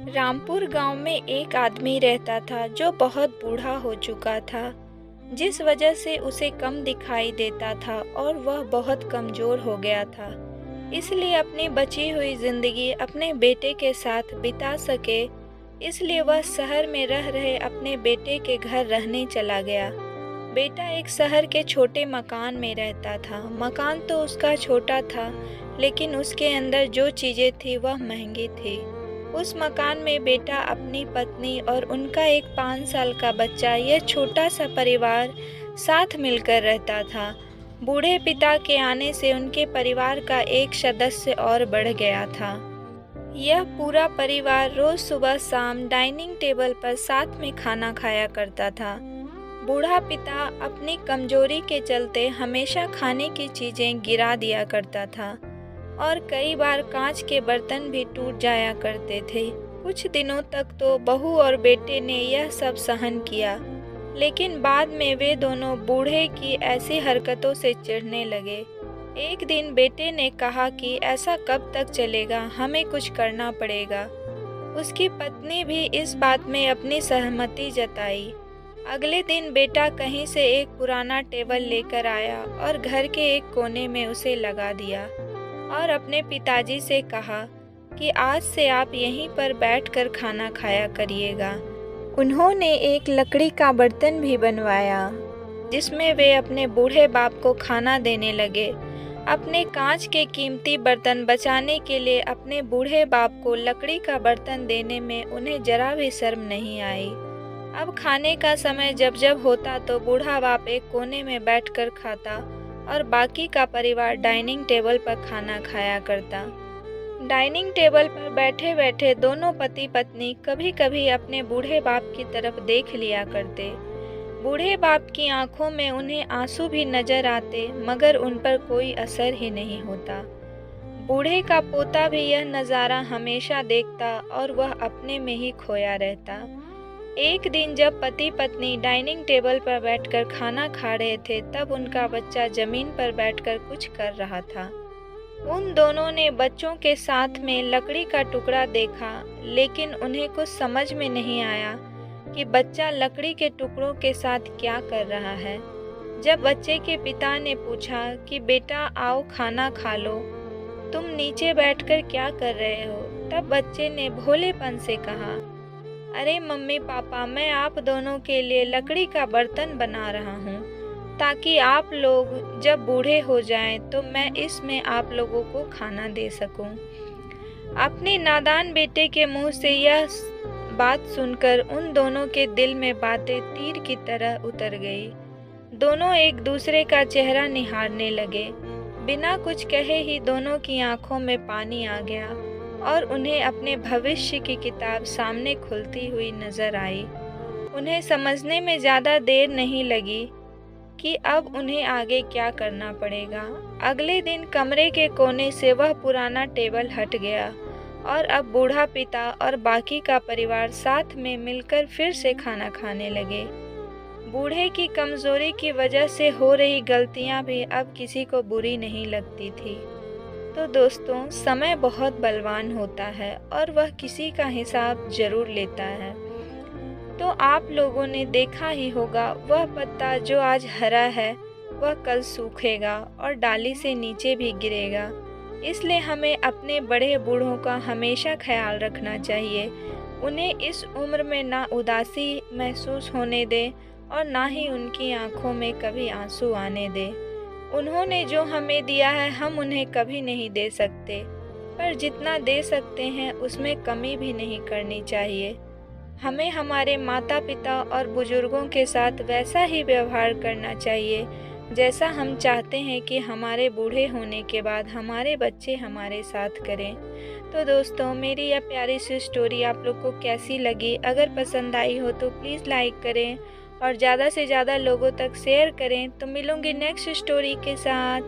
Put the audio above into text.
रामपुर गांव में एक आदमी रहता था जो बहुत बूढ़ा हो चुका था, जिस वजह से उसे कम दिखाई देता था और वह बहुत कमज़ोर हो गया था। इसलिए अपनी बची हुई ज़िंदगी अपने बेटे के साथ बिता सके, इसलिए वह शहर में रह रहे अपने बेटे के घर रहने चला गया। बेटा एक शहर के छोटे मकान में रहता था। मकान तो उसका छोटा था, लेकिन उसके अंदर जो चीज़ें थी वह महंगी थी। उस मकान में बेटा, अपनी पत्नी और उनका एक 5 साल का बच्चा, यह छोटा सा परिवार साथ मिलकर रहता था। बूढ़े पिता के आने से उनके परिवार का एक सदस्य और बढ़ गया था। यह पूरा परिवार रोज सुबह शाम डाइनिंग टेबल पर साथ में खाना खाया करता था। बूढ़ा पिता अपनी कमजोरी के चलते हमेशा खाने की चीज़ें गिरा दिया करता था और कई बार कांच के बर्तन भी टूट जाया करते थे। कुछ दिनों तक तो बहू और बेटे ने यह सब सहन किया, लेकिन बाद में वे दोनों बूढ़े की ऐसी हरकतों से चिढ़ने लगे। एक दिन बेटे ने कहा कि ऐसा कब तक चलेगा, हमें कुछ करना पड़ेगा। उसकी पत्नी भी इस बात में अपनी सहमति जताई। अगले दिन बेटा कहीं से एक पुराना टेबल लेकर आया और घर के एक कोने में उसे लगा दिया और अपने पिताजी से कहा कि आज से आप यहीं पर बैठकर खाना खाया करिएगा। उन्होंने एक लकड़ी का बर्तन भी बनवाया, जिसमें वे अपने बूढ़े बाप को खाना देने लगे। अपने कांच के कीमती बर्तन बचाने के लिए अपने बूढ़े बाप को लकड़ी का बर्तन देने में उन्हें जरा भी शर्म नहीं आई। अब खाने का समय जब जब होता तो बूढ़ा बाप एक कोने में बैठकर खाता और बाकी का परिवार डाइनिंग टेबल पर खाना खाया करता। डाइनिंग टेबल पर बैठे बैठे दोनों पति पत्नी कभी कभी अपने बूढ़े बाप की तरफ देख लिया करते। बूढ़े बाप की आंखों में उन्हें आंसू भी नजर आते, मगर उन पर कोई असर ही नहीं होता। बूढ़े का पोता भी यह नज़ारा हमेशा देखता और वह अपने में ही खोया रहता। एक दिन जब पति पत्नी डाइनिंग टेबल पर बैठकर खाना खा रहे थे, तब उनका बच्चा जमीन पर बैठकर कुछ कर रहा था। उन दोनों ने बच्चों के साथ में लकड़ी का टुकड़ा देखा, लेकिन उन्हें कुछ समझ में नहीं आया कि बच्चा लकड़ी के टुकड़ों के साथ क्या कर रहा है। जब बच्चे के पिता ने पूछा कि बेटा आओ खाना खा लो, तुम नीचे बैठकर क्या कर रहे हो, तब बच्चे ने भोलेपन से कहा, अरे मम्मी पापा, मैं आप दोनों के लिए लकड़ी का बर्तन बना रहा हूँ, ताकि आप लोग जब बूढ़े हो जाएं तो मैं इसमें आप लोगों को खाना दे सकूं। अपने नादान बेटे के मुंह से यह बात सुनकर उन दोनों के दिल में बातें तीर की तरह उतर गई। दोनों एक दूसरे का चेहरा निहारने लगे। बिना कुछ कहे ही दोनों की आंखों में पानी आ गया और उन्हें अपने भविष्य की किताब सामने खुलती हुई नजर आई। उन्हें समझने में ज़्यादा देर नहीं लगी कि अब उन्हें आगे क्या करना पड़ेगा। अगले दिन कमरे के कोने से वह पुराना टेबल हट गया और अब बूढ़ा पिता और बाकी का परिवार साथ में मिलकर फिर से खाना खाने लगे। बूढ़े की कमज़ोरी की वजह से हो रही गलतियां भी अब किसी को बुरी नहीं लगती थी। तो दोस्तों, समय बहुत बलवान होता है और वह किसी का हिसाब जरूर लेता है। तो आप लोगों ने देखा ही होगा, वह पत्ता जो आज हरा है वह कल सूखेगा और डाली से नीचे भी गिरेगा। इसलिए हमें अपने बड़े बूढ़ों का हमेशा ख्याल रखना चाहिए। उन्हें इस उम्र में ना उदासी महसूस होने दें और ना ही उनकी आंखों में कभी आंसू आने दें। उन्होंने जो हमें दिया है हम उन्हें कभी नहीं दे सकते, पर जितना दे सकते हैं उसमें कमी भी नहीं करनी चाहिए। हमें हमारे माता पिता और बुजुर्गों के साथ वैसा ही व्यवहार करना चाहिए जैसा हम चाहते हैं कि हमारे बूढ़े होने के बाद हमारे बच्चे हमारे साथ करें। तो दोस्तों, मेरी यह प्यारी सी स्टोरी आप लोग को कैसी लगी? अगर पसंद आई हो तो प्लीज़ लाइक करें और ज़्यादा से ज़्यादा लोगों तक शेयर करें। तो मिलूंगी नेक्स्ट स्टोरी के साथ।